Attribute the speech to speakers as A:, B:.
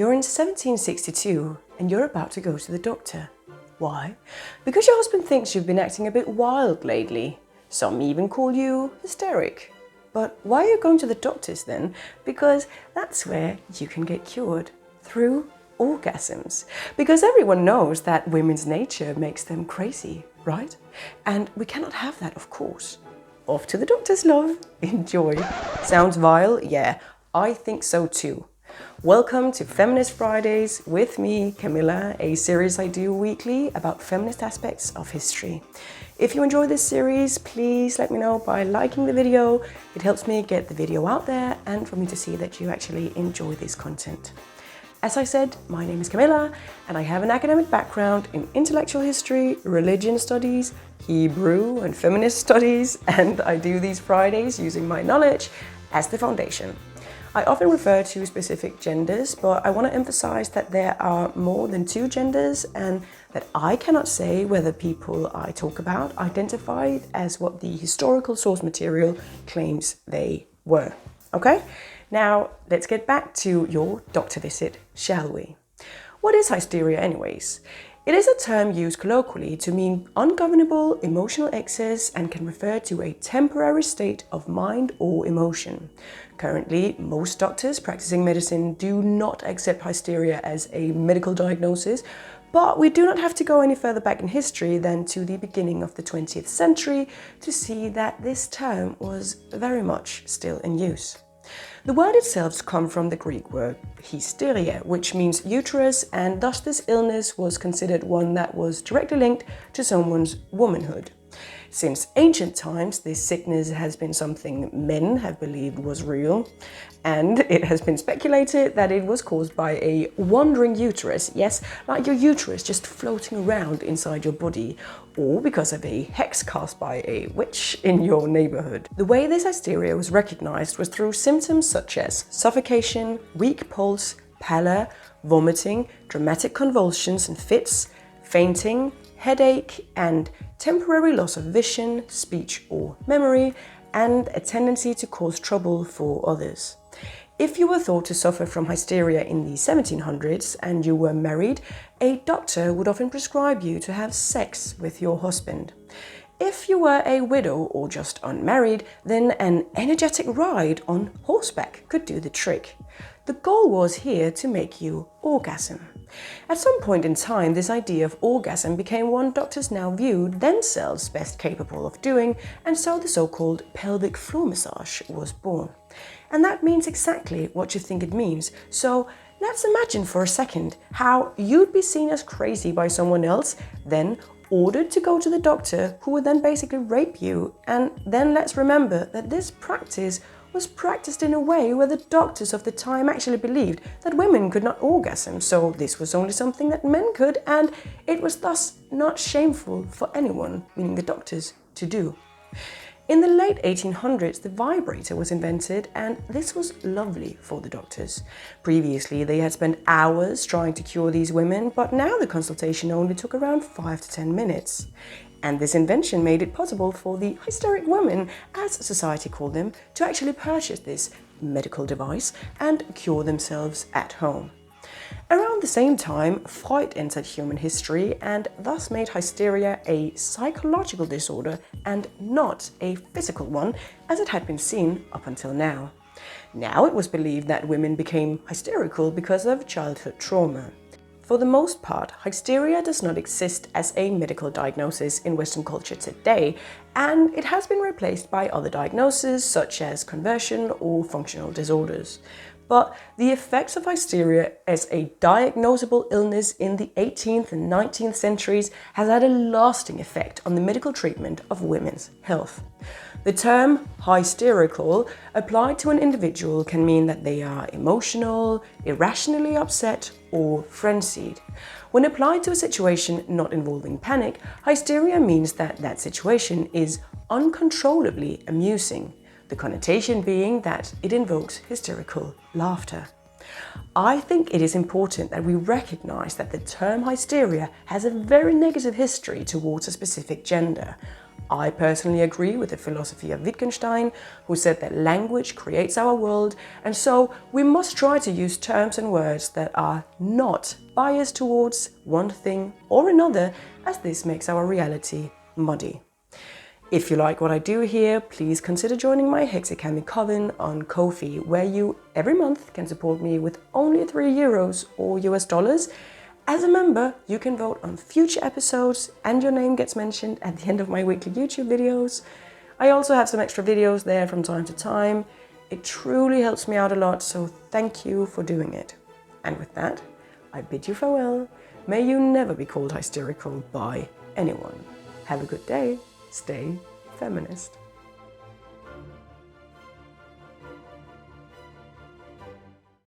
A: You're in 1762 and you're about to go to the doctor. Why? Because your husband thinks you've been acting a bit wild lately. Some even call you hysteric. But why are you going to the doctors then? Because that's where you can get cured. Through orgasms. Because everyone knows that women's nature makes them crazy, right? And we cannot have that, of course. Off to the doctors, love. Enjoy. Sounds vile? Yeah, I think so too. Welcome to Feminist Fridays with me, Camilla, a series I do weekly about feminist aspects of history. If you enjoy this series, please let me know by liking the video. It helps me get the video out there and for me to see that you actually enjoy this content. As I said, my name is Camilla and I have an academic background in intellectual history, religion studies, Hebrew and feminist studies, and I do these Fridays using my knowledge as the foundation. I often refer to specific genders, but I want to emphasize that there are more than two genders and that I cannot say whether people I talk about identified as what the historical source material claims they were. Okay? Now, let's get back to your doctor visit, shall we? What is hysteria anyways? It is a term used colloquially to mean ungovernable emotional excess and can refer to a temporary state of mind or emotion. Currently, most doctors practicing medicine do not accept hysteria as a medical diagnosis, but we do not have to go any further back in history than to the beginning of the 20th century to see that this term was very much still in use. The word itself comes from the Greek word hysteria, which means uterus, and thus this illness was considered one that was directly linked to someone's womanhood. Since ancient times, this sickness has been something men have believed was real, and it has been speculated that it was caused by a wandering uterus, yes, like your uterus just floating around inside your body, or because of a hex cast by a witch in your neighborhood. The way this hysteria was recognized was through symptoms such as suffocation, weak pulse, pallor, vomiting, dramatic convulsions and fits, fainting, headache, and temporary loss of vision, speech or memory, and a tendency to cause trouble for others. If you were thought to suffer from hysteria in the 1700s and you were married, a doctor would often prescribe you to have sex with your husband. If you were a widow or just unmarried, then an energetic ride on horseback could do the trick. The goal was here to make you orgasm. At some point in time, this idea of orgasm became one doctors now viewed themselves best capable of doing, and so the so-called pelvic floor massage was born. And that means exactly what you think it means. So let's imagine for a second how you'd be seen as crazy by someone else, then ordered to go to the doctor, who would then basically rape you. And then let's remember that this practice was practiced in a way where the doctors of the time actually believed that women could not orgasm, so this was only something that men could, and it was thus not shameful for anyone, meaning the doctors, to do. In the late 1800s, the vibrator was invented, and this was lovely for the doctors. Previously, they had spent hours trying to cure these women, but now the consultation only took around 5 to 10 minutes. And this invention made it possible for the hysteric women, as society called them, to actually purchase this medical device and cure themselves at home. Around the same time, Freud entered human history and thus made hysteria a psychological disorder and not a physical one, as it had been seen up until now. Now it was believed that women became hysterical because of childhood trauma. For the most part, hysteria does not exist as a medical diagnosis in Western culture today, and it has been replaced by other diagnoses such as conversion or functional disorders. But the effects of hysteria as a diagnosable illness in the 18th and 19th centuries has had a lasting effect on the medical treatment of women's health. The term hysterical applied to an individual can mean that they are emotional, irrationally upset, or frenzied. When applied to a situation not involving panic, hysteria means that that situation is uncontrollably amusing, the connotation being that it invokes hysterical laughter. I think it is important that we recognize that the term hysteria has a very negative history towards a specific gender. I personally agree with the philosophy of Wittgenstein, who said that language creates our world, and so we must try to use terms and words that are not biased towards one thing or another, as this makes our reality muddy. If you like what I do here, please consider joining my hexekami coven on Ko-fi, where you every month can support me with only €3 or US. As a member, you can vote on future episodes and your name gets mentioned at the end of my weekly YouTube videos. I also have some extra videos there from time to time. It truly helps me out a lot, so thank you for doing it. And with that, I bid you farewell. May you never be called hysterical by anyone. Have a good day. Stay feminist.